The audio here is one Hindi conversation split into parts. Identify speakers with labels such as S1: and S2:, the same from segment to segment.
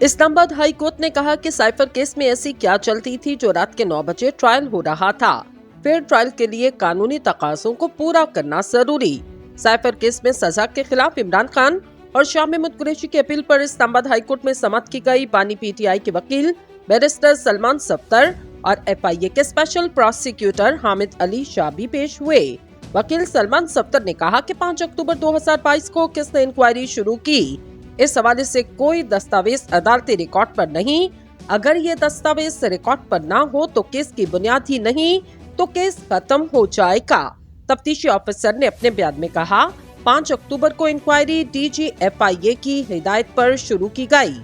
S1: इस्लामाबाद हाई कोर्ट ने कहा कि साइफर केस में ऐसी क्या चलती थी जो रात के 9 बजे ट्रायल हो रहा था। फेयर ट्रायल के लिए कानूनी तकाज़ों को पूरा करना जरूरी। साइफर केस में सजा के खिलाफ इमरान खान और शाह महमूद कुरैशी की अपील पर इस्लामाबाद हाई कोर्ट में समाअत की गई। बानी पीटीआई के वकील बैरिस्टर सलमान सफ्तर और FIA के स्पेशल प्रोसिक्यूटर हामिद अली शाह भी पेश हुए। वकील सलमान सफ्तर ने कहा कि 5 अक्टूबर 2022 को किसने इंक्वायरी शुरू की, इस हवाले से कोई दस्तावेज अदालती रिकॉर्ड पर नहीं। अगर ये दस्तावेज रिकॉर्ड पर ना हो तो केस की बुनियाद ही नहीं तो केस खत्म हो जाएगा। तफ्तीशी ऑफिसर ने अपने बयान में कहा, 5 अक्टूबर को इंक्वायरी DG FIA की हिदायत पर शुरू की गई।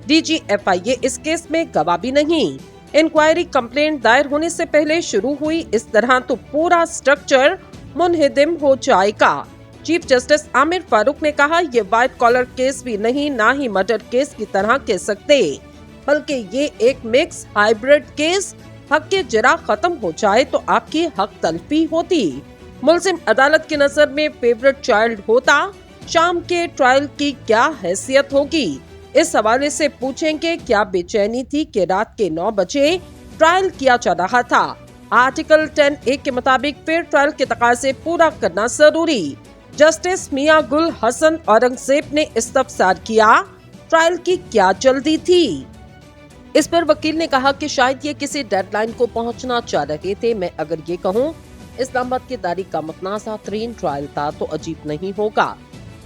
S1: DG FIA इस केस में गवाह भी नहीं। इंक्वायरी कंप्लेंट दायर होने से पहले शुरू हुई इस तरह तो पूरा स्ट्रक्चर मुनहदिम हो जाएगा। चीफ जस्टिस आमिर फारूक ने कहा, ये व्हाइट कॉलर केस भी नहीं, ना ही मर्डर केस की तरह कह सकते, बल्कि ये एक मिक्स हाइब्रिड केस। हक के जरा खत्म हो जाए तो आपकी हक तलफी होती। मुल्जिम अदालत की नजर में फेवरेट चाइल्ड होता। शाम के ट्रायल की क्या हैसियत होगी, इस हवाले से पूछेंगे क्या बेचैनी थी कि रात के 9 बजे ट्रायल किया जा रहा था। आर्टिकल 10A के मुताबिक फेयर ट्रायल के तकाजे पूरा करना जरूरी। जस्टिस मियां गुल हसन औरंगजेब ने इस्तफसार किया, ट्रायल की क्या जल्दी थी। इस पर वकील ने कहा कि शायद ये किसी डेडलाइन को पहुंचना चाह रहे थे। मैं अगर ये कहूं इस्लामाबाद की तारीख का मुतनाज़ा तरीन ट्रायल था तो अजीब नहीं होगा।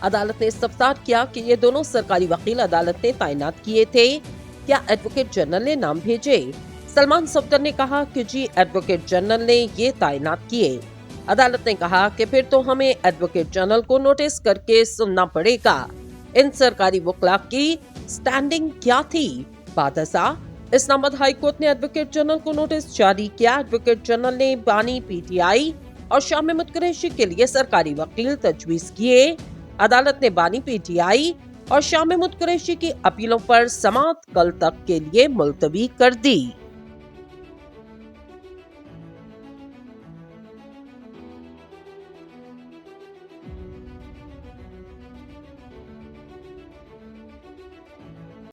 S1: अदालत ने इस्तफसार किया कि ये दोनों सरकारी वकील अदालत ने तैनात किए थे, क्या एडवोकेट जनरल ने नाम भेजे। सलमान सफ्तर ने कहा कि जी एडवोकेट जनरल ने ये तैनात किए। अदालत ने कहा कि फिर तो हमें एडवोकेट जनरल को नोटिस करके सुनना पड़ेगा। इन सरकारी वकला की स्टैंडिंग क्या थी। बादशाह इस्लामाबाद हाई कोर्ट ने एडवोकेट जनरल को नोटिस जारी किया। एडवोकेट जनरल ने बानी पीटीआई और शाह महमूद कुरैशी के लिए सरकारी वकील तजवीज किए। अदालत ने बानी पीटीआई और शाह महमूद कुरैशी की अपीलों पर समाअत कल तक के लिए मुलतवी कर दी।